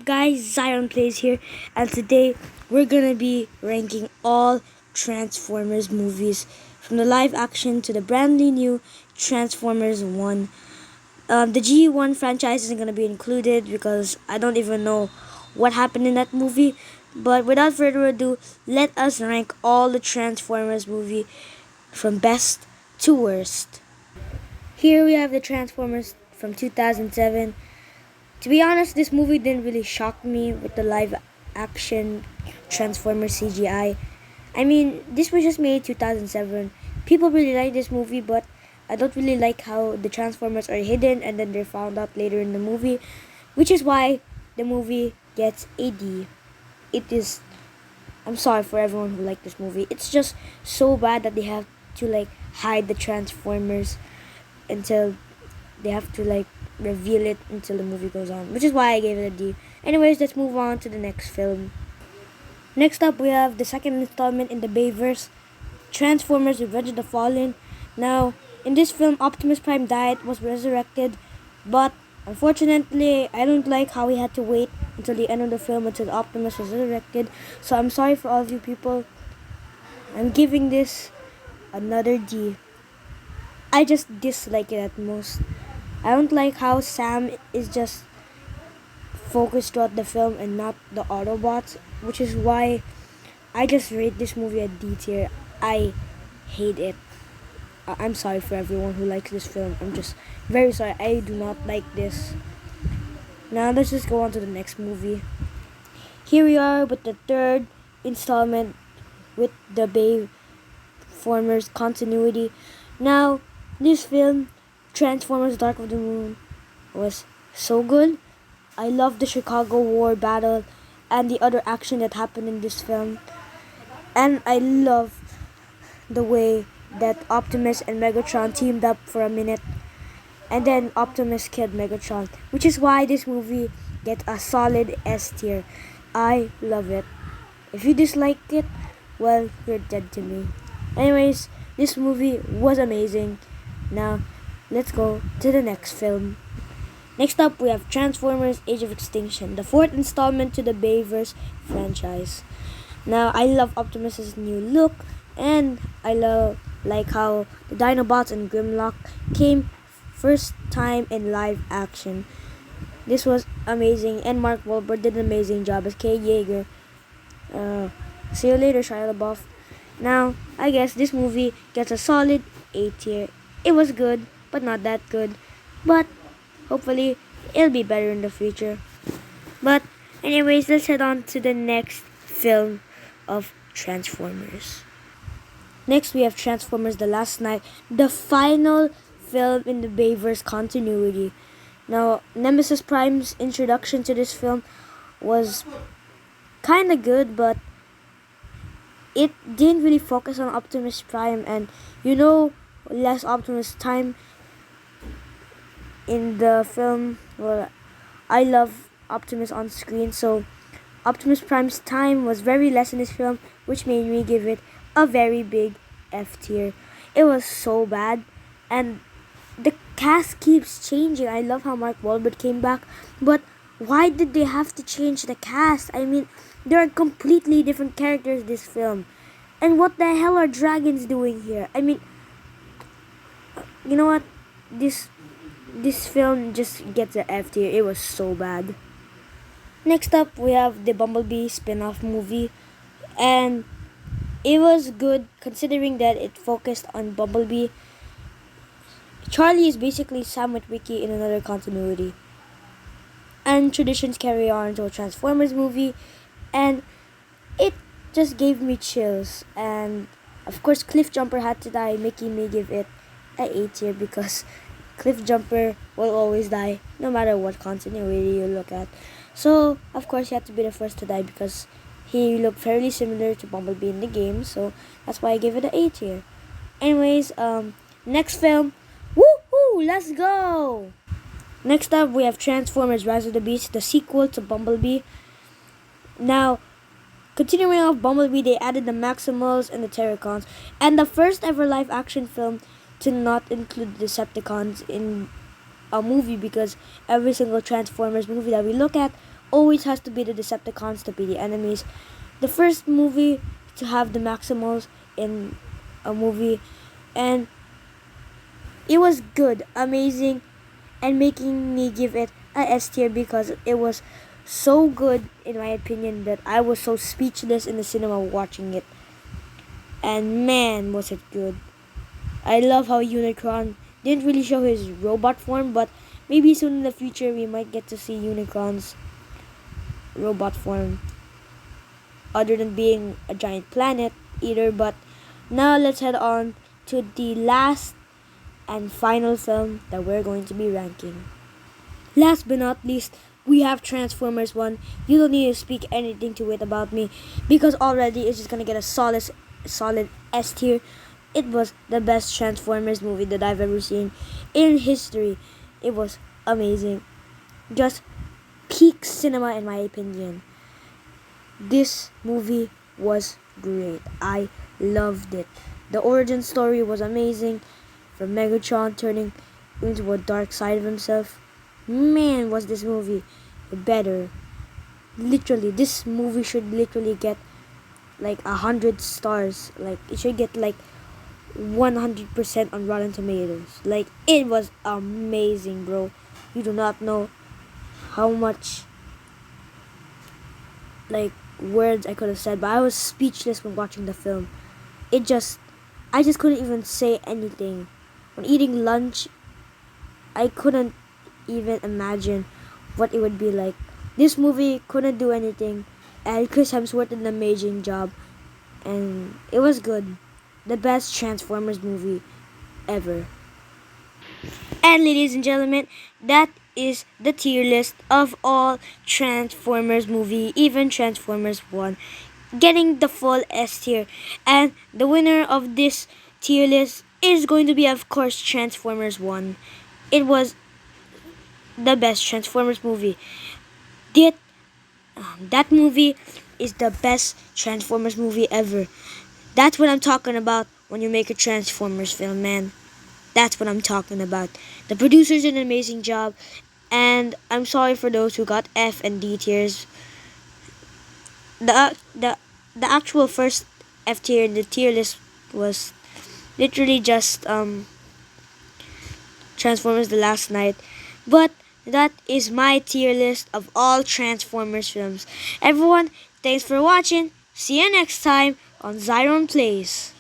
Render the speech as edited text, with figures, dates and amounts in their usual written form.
guys? Zion Plays here, and today we're gonna be ranking all Transformers movies from the live action to the brandly new Transformers 1. The G1 franchise isn't gonna be included because I don't even know what happened in that movie. But without further ado, let us rank all the Transformers movie from best to worst. Here we have the Transformers from 2007. To be honest, this movie didn't really shock me with the live action Transformers CGI. I mean, this was just made 2007. People really like this movie, but I don't really like how the Transformers are hidden and then they're found out later in the movie, which is why the movie gets a D. It is. I'm sorry for everyone who liked this movie. It's just so bad that they have to hide the Transformers until they have to reveal it until the movie goes on, which is why I gave it a D. Anyways, let's move on to the next film. Next up, we have the second installment in the Bayverse, Transformers Revenge of the Fallen. Now, in this film, Optimus Prime died, was resurrected, but unfortunately, I don't like how we had to wait until the end of the film until Optimus was resurrected. So I'm sorry for all of you people. I'm giving this another D. I just dislike it at most. I don't like how Sam is just focused throughout the film and not the Autobots, which is why I just rate this movie a D tier. I hate it. I'm sorry for everyone who likes this film. I'm just very sorry. I do not like this. Now let's just go on to the next movie. Here we are with the third installment with the Bayformers continuity. Now, this film, Transformers Dark of the Moon, was so good. I love the Chicago War battle and the other action that happened in this film. And I love the way that Optimus and Megatron teamed up for a minute. And then Optimus killed Megatron, which is why this movie gets a solid S tier. I love it. If you dislike it, well, you're dead to me. Anyways, this movie was amazing. Now, let's go to the next film. Next up, we have Transformers Age of Extinction, the fourth installment to the Bayverse franchise. Now, I love Optimus's new look, and I love how the Dinobots and Grimlock came first time in live action. This was amazing, and Mark Wahlberg did an amazing job as Kay Yeager. See you later, Shia LaBeouf. Now, I guess this movie gets a solid A tier. It was good, but not that good. But hopefully, it'll be better in the future. But anyways, let's head on to the next film of Transformers. Next, we have Transformers The Last Knight, the final film in the Bayverse continuity. Now, Nemesis Prime's introduction to this film was kind of good, but it didn't really focus on Optimus Prime, and less Optimus time in the film. Well, I love Optimus on screen, so Optimus Prime's time was very less in this film, which made me give it a very big F tier. It was so bad, and the cast keeps changing. I love how Mark Wahlberg came back, but why did they have to change the cast? I mean, there are completely different characters in this film. And what the hell are dragons doing here? I mean, you know what? This film just gets an F tier. It was so bad. Next up, we have the Bumblebee spin-off movie. And it was good considering that it focused on Bumblebee. Charlie is basically Sam Witwicky in another continuity. And traditions carry on to a Transformers movie. And it just gave me chills. And of course, Cliff Jumper had to die, making me give it a A tier because Cliff Jumper will always die no matter what continuity you look at. So, of course, he had to be the first to die because he looked fairly similar to Bumblebee in the game. So, that's why I gave it an A tier. Anyways, next film. Woohoo! Let's go! Next up, we have Transformers Rise of the Beast, the sequel to Bumblebee. Now, continuing off Bumblebee, they added the Maximals and the Terracons, and the first ever live action film to not include the Decepticons in a movie, because every single Transformers movie that we look at always has to be the Decepticons to be the enemies. The first movie to have the Maximals in a movie, and it was good, amazing, and making me give it a S tier because it was so good in my opinion that I was so speechless in the cinema watching it. And man, was it good. I love how Unicron didn't really show his robot form, but maybe soon in the future we might get to see Unicron's robot form other than being a giant planet either. But now let's head on to the last and final film that we're going to be ranking. Last but not least, we have Transformers 1. You don't need to speak anything to it about me because already it's just gonna get a solid S tier. It was the best Transformers movie that I've ever seen in history. It was amazing. Just peak cinema in my opinion. This movie was great. I loved it. The origin story was amazing. From Megatron turning into a dark side of himself. Man, was this movie better. Literally, this movie should literally get like 100 stars. Like, it should get like 100% on Rotten Tomatoes. Like, it was amazing, bro. You do not know how much like words I could have said, but I was speechless when watching the film. I just couldn't even say anything. When eating lunch, I couldn't even imagine what it would be like. This movie couldn't do anything, and Chris Hemsworth did an amazing job, and it was good. The best Transformers movie ever. And ladies and gentlemen, that is the tier list of all Transformers movie, even Transformers 1, getting the full S tier. And the winner of this tier list is going to be, of course, Transformers 1. It was the best Transformers movie. That, that movie is the best Transformers movie ever. That's what I'm talking about when you make a Transformers film, man. That's what I'm talking about. The producers did an amazing job, and I'm sorry for those who got F and D tiers. The actual first F tier in the tier list was literally just Transformers: The Last Night, but that is my tier list of all Transformers films. Everyone, thanks for watching. See you next time on Zyron Plays.